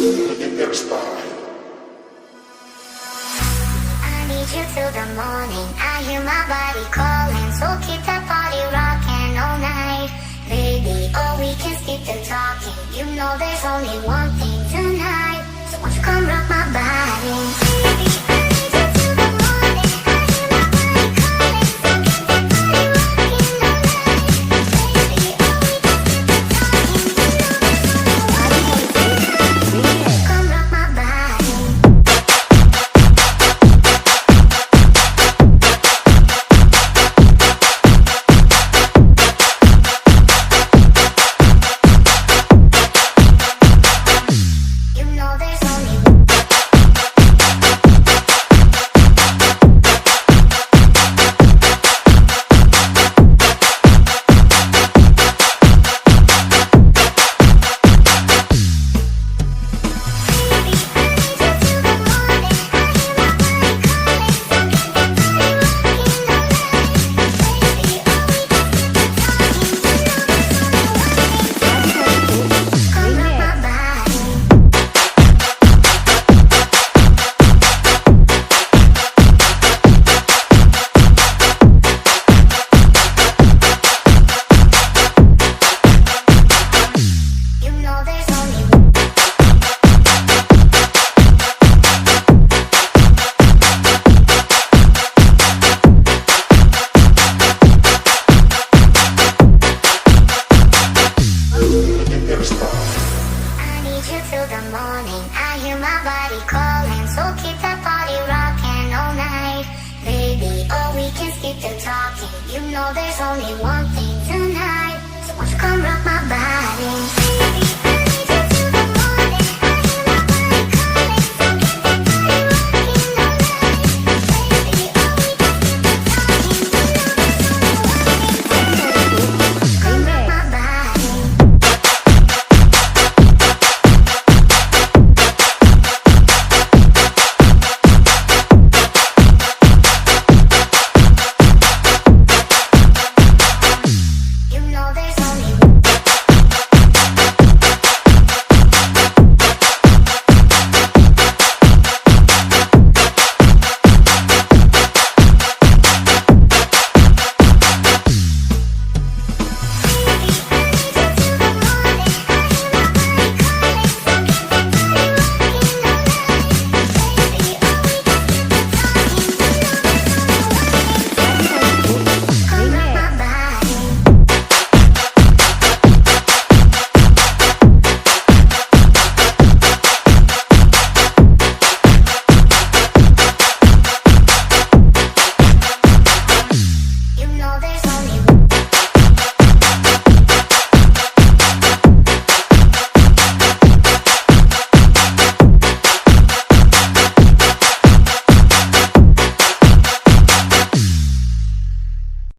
You till the morning, I hear my body calling, so keep that party rocking all night. Baby, oh, we can skip the talking, you know there's only one thing tonight, so won't you come rock my body? Baby, I need you till the morning, I hear my body calling, so keep that party rocking all night. Baby, oh, we can skip the talking, you know there's only one thing tonight, come rock my body. You know there's only one thing tonight, so won't you come rock my body? Baby,